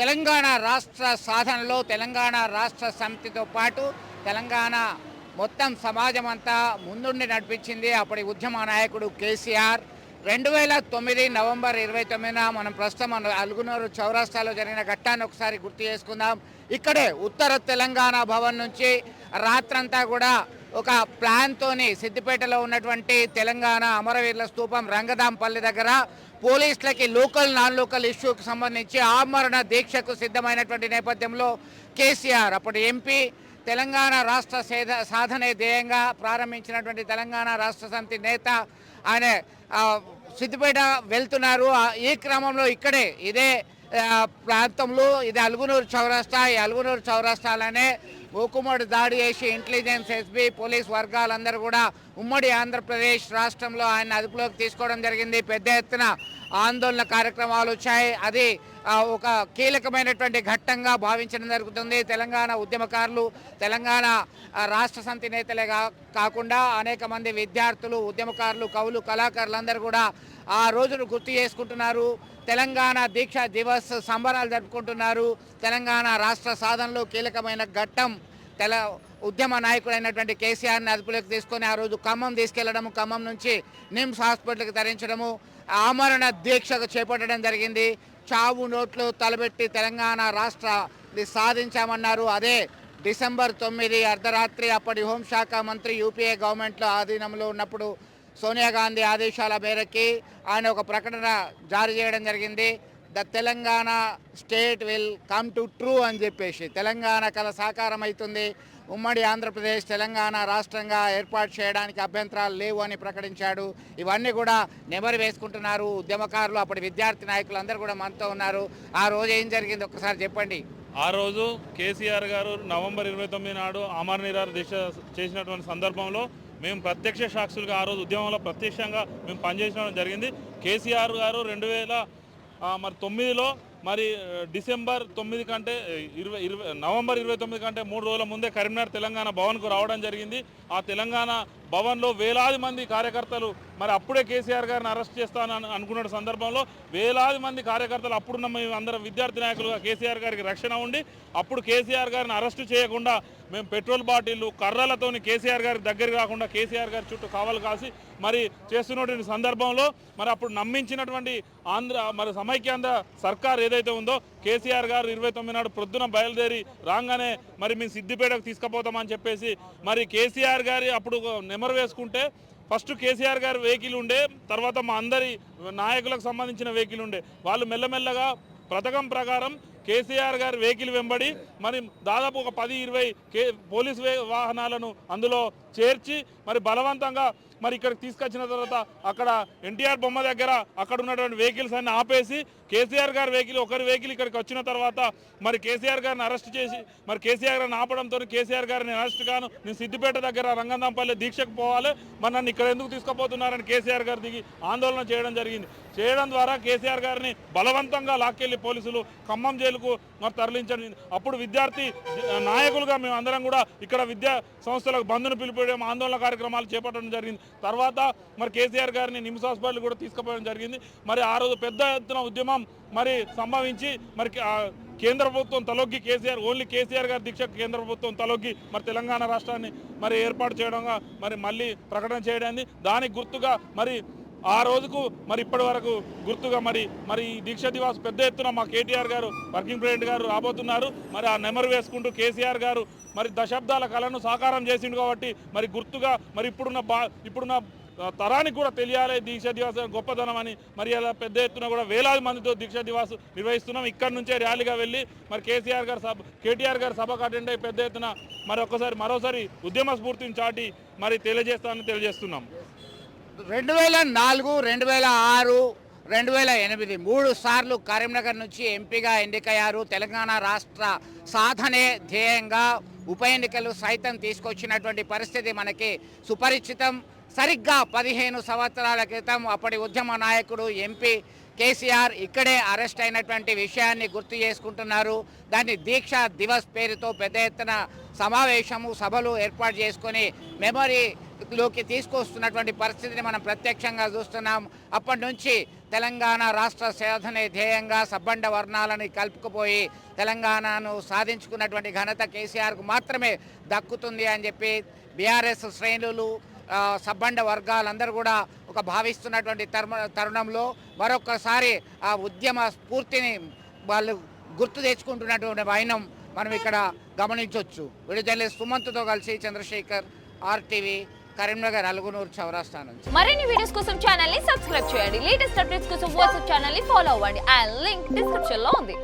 తెలంగాణ రాష్ట్ర సాధనలో తెలంగాణ రాష్ట్ర సమితితో పాటు తెలంగాణ మొత్తం సమాజం అంతా ముందుండి నడిపించింది అప్పటి ఉద్యమ నాయకుడు కేసీఆర్. 2009 నవంబర్ 29న మనం ప్రస్తుతం అలుగునూరు చౌరస్తాలో జరిగిన ఘట్టాన్ని ఒకసారి గుర్తు చేసుకుందాం. ఇక్కడే ఉత్తర తెలంగాణ భవన్ నుంచి రాత్రంతా కూడా ఒక ప్లాన్తోని సిద్దిపేటలో ఉన్నటువంటి తెలంగాణ అమరవీరుల స్తూపం రంగదాంపల్లి దగ్గర పోలీసులకి లోకల్ నాన్ లోకల్ ఇష్యూకి సంబంధించి ఆమరణ దీక్షకు సిద్ధమైనటువంటి నేపథ్యంలో కేసీఆర్ అప్పటి ఎంపీ తెలంగాణ రాష్ట్ర సాధనే ధ్యేయంగా ప్రారంభించినటువంటి తెలంగాణ రాష్ట్ర సమితి నేత ఆయన సిద్దిపేట వెళ్తున్నారు. ఈ క్రమంలో ఇక్కడే ఇదే ప్రాంతంలో ఇది అలుగునూరు చౌరస్తా. ఈ అలుగునూరు చౌరస్తాలోనే మూకుమ్మడి దాడి చేసి ఇంటెలిజెన్స్ ఎస్బీ పోలీస్ వర్గాలందరూ కూడా ఉమ్మడి ఆంధ్రప్రదేశ్ రాష్ట్రంలో ఆయన అదుపులోకి తీసుకోవడం జరిగింది. పెద్ద ఎత్తున ఆందోళన కార్యక్రమాలు వచ్చాయి. అది ఒక కీలకమైనటువంటి ఘట్టంగా భావించడం జరుగుతుంది. తెలంగాణ ఉద్యమకారులు, తెలంగాణ రాష్ట్ర సమితి నేతలే కాకుండా అనేక మంది విద్యార్థులు, ఉద్యమకారులు, కవులు, కళాకారులందరూ కూడా ఆ రోజును గుర్తు చేసుకుంటున్నారు. తెలంగాణ దీక్ష దివస్ సంబరాలు జరుపుకుంటున్నారు. తెలంగాణ రాష్ట్ర సాధనలో కీలకమైన ఘట్టం ఉద్యమ నాయకుడైనటువంటి కేసీఆర్ని అదుపులోకి తీసుకొని ఆ రోజు ఖమ్మం తీసుకెళ్లడము, ఖమ్మం నుంచి నిమ్స్ హాస్పిటల్కి తరలించడము, ఆమరణ దీక్షకు చేపట్టడం జరిగింది. చావు నోట్లు తలబెట్టి తెలంగాణ రాష్ట్రాన్ని సాధించామన్నారు. అదే డిసెంబర్ 9 అర్ధరాత్రి అప్పటి హోంశాఖ మంత్రి యూపీఏ గవర్నమెంట్లో ఆధీనంలో ఉన్నప్పుడు సోనియా గాంధీ ఆదేశాల మేరకి ఆయన ఒక ప్రకటన జారీ చేయడం జరిగింది. The Telangana state will come to true అని చెప్పేసి తెలంగాణ కళ సాకారం అవుతుంది, ఉమ్మడి ఆంధ్రప్రదేశ్ తెలంగాణ రాష్ట్రంగా ఏర్పాటు చేయడానికి అభ్యంతరాలు లేవు అని ప్రకటించాడు. ఇవన్నీ కూడా నెమరు వేసుకుంటున్నారు ఉద్యమకారులు, అప్పటి విద్యార్థి నాయకులు అందరూ కూడా మనతో ఉన్నారు. ఆ రోజు ఏం జరిగింది ఒక్కసారి చెప్పండి. ఆ రోజు కేసీఆర్ గారు నవంబర్ 29 నాడు ఆమరణ నిరాహార దీక్ష చేసినటువంటి సందర్భంలో మేము ప్రత్యక్ష సాక్షులుగా ఆ రోజు ఉద్యమంలో ప్రత్యక్షంగా మేము పనిచేయడం జరిగింది. కేసీఆర్ గారు 2009లో మరి డిసెంబర్ 9 కంటే నవంబర్ 29 కంటే 3 రోజుల ముందే కరీంనగర్ తెలంగాణ భవన్కు రావడం జరిగింది. ఆ తెలంగాణ భవన్లో వేలాది మంది కార్యకర్తలు మరి అప్పుడే కేసీఆర్ గారిని అరెస్ట్ చేస్తానని అనుకున్న సందర్భంలో వేలాది మంది కార్యకర్తలు అప్పుడున్న మేము అందరం విద్యార్థి నాయకులుగా కేసీఆర్ గారికి రక్షణ ఉండి అప్పుడు కేసీఆర్ గారిని అరెస్టు చేయకుండా మేము పెట్రోల్ బాటిళ్ళు కర్రలతోని కేసీఆర్ గారికి దగ్గరికి రాకుండా కేసీఆర్ గారి చుట్టూ కావలు కాసి మరి చేస్తున్నటువంటి సందర్భంలో మరి అప్పుడు నమ్మించినటువంటి మరి సమైక్యాంధ్ర సర్కార్ ఏదైతే ఉందో కేసీఆర్ గారు 29 నాడు ప్రొద్దున బయలుదేరి రాగానే మరి మేము సిద్దిపేటకు తీసుకుపోతామని చెప్పేసి మరి కేసీఆర్ గారి అప్పుడు నెమరు వేసుకుంటే ఫస్ట్ కేసీఆర్ గారి వెహికల్ ఉండే, తర్వాత మా అందరి నాయకులకు సంబంధించిన వెహికల్ ఉండే. వాళ్ళు మెల్లమెల్లగా పథకం ప్రకారం కేసీఆర్ గారి వెహికల్ వెంబడి మరి దాదాపు ఒక 10-20 పోలీస్ వాహనాలను అందులో చేర్చి మరి బలవంతంగా మరి ఇక్కడికి తీసుకొచ్చిన తర్వాత అక్కడ ఎన్టీఆర్ బొమ్మ దగ్గర అక్కడ ఉన్నటువంటి వెహికల్స్ అన్ని ఆపేసి కేసీఆర్ గారి వెహికల్ ఒకరి వెహికల్ ఇక్కడికి వచ్చిన తర్వాత మరి కేసీఆర్ గారిని అరెస్ట్ చేసి మరి కేసీఆర్ గారిని ఆపడంతో కేసీఆర్ గారిని అరెస్ట్ గాను నేను సిద్దిపేట దగ్గర రంగందాంపల్లి దీక్షకు పోవాలి, మరి నన్ను ఇక్కడ ఎందుకు తీసుకుపోతున్నారని కేసీఆర్ గారు దిగి ఆందోళన చేయడం జరిగింది. చేయడం ద్వారా కేసీఆర్ గారిని బలవంతంగా లాక్కెళ్ళి పోలీసులు ఖమ్మం జైలుకు మరి తరలించడం. అప్పుడు విద్యార్థి నాయకులుగా మేము అందరం కూడా ఇక్కడ విద్యా సంస్థలకు బంద్ను పిలిపేయడం, ఆందోళన కార్యక్రమాలు చేపట్టడం జరిగింది. తర్వాత మరి కేసీఆర్ గారిని నిమ్స్ హాస్పిటల్ కూడా తీసుకుపోవడం జరిగింది. మరి ఆ రోజు పెద్ద ఎత్తున ఉద్యమం మరి సంభవించి మరి కేంద్ర ప్రభుత్వం తలొగ్గి ఓన్లీ కేసీఆర్ గారి దీక్షకు కేంద్ర ప్రభుత్వం తలొగ్గి మరి తెలంగాణ రాష్ట్రాన్ని మరి ఏర్పాటు చేయడంగా మరి మళ్ళీ ప్రకటన చేయడానికి దానికి గుర్తుగా మరి ఆ రోజుకు మరి ఇప్పటి వరకు గుర్తుగా మరి ఈ దీక్ష దివాస్ పెద్ద ఎత్తున మా కేటీఆర్ గారు వర్కింగ్ ప్రెసిడెంట్ గారు రాబోతున్నారు. మరి ఆ నెమరు వేసుకుంటూ కేసీఆర్ గారు మరి దశాబ్దాల కళను సాకారం చేసిండు కాబట్టి మరి గుర్తుగా మరి ఇప్పుడున్న తరానికి కూడా తెలియాలి దీక్ష దివాస్ గొప్పదనం అని మరి అలా పెద్ద ఎత్తున కూడా వేలాది మందితో దీక్ష దివాస్ నిర్వహిస్తున్నాం. ఇక్కడి నుంచే ర్యాలీగా వెళ్ళి మరి కేటీఆర్ గారు సభకు అటెండ్ అయ్యి పెద్ద ఎత్తున మరోసారి ఉద్యమ స్ఫూర్తిని చాటి మరి తెలియజేస్తున్నాం. 2004, 2006, 2008 3 సార్లు కరీంనగర్ నుంచి ఎంపీగా ఎన్నికయ్యారు. తెలంగాణ రాష్ట్ర సాధనే ధ్యేయంగా ఉప ఎన్నికలు సైతం తీసుకొచ్చినటువంటి పరిస్థితి మనకి సుపరిచితం. సరిగ్గా 15 సంవత్సరాల క్రితం అప్పటి ఉద్యమ నాయకుడు ఎంపీ కేసీఆర్ ఇక్కడే అరెస్ట్ అయినటువంటి విషయాన్ని గుర్తు చేసుకుంటున్నారు. దాన్ని దీక్ష దివస్ పేరుతో పెద్ద ఎత్తున సమావేశము, సభలు ఏర్పాటు చేసుకొని మెమరీ లోకి తీసుకొస్తున్నటువంటి పరిస్థితిని మనం ప్రత్యక్షంగా చూస్తున్నాం. అప్పటి నుంచి తెలంగాణ రాష్ట్ర సాధనే ధ్యేయంగా సబ్బండ వర్ణాలని కలుపుకుపోయి తెలంగాణను సాధించుకున్నటువంటి ఘనత కేసీఆర్కు మాత్రమే దక్కుతుంది అని చెప్పి బీఆర్ఎస్ శ్రేణులు సబ్బండ వర్గాలందరూ కూడా ఒక భావిస్తున్నటువంటి తరుణంలో మరొకసారి ఆ ఉద్యమ స్ఫూర్తిని వాళ్ళు గుర్తు తెచ్చుకుంటున్నటువంటి వైనం మనం ఇక్కడ గమనించవచ్చు. విడుదల సుమంత్తో కలిసి చంద్రశేఖర్, RTV, కరీంనగర్ అలుగునూరు చౌరాస్తా నుంచి. మరిన్ని వీడియోస్ కోసం ఛానల్ ని సబ్స్క్రైబ్ చేయండి. లేటెస్ట్ అప్డేట్స్ కోసం వాట్సాప్ ఛానల్ ని ఫాలో అవ్వండి. ఆ లింక్ డిస్క్రిప్షన్ లో ఉంది.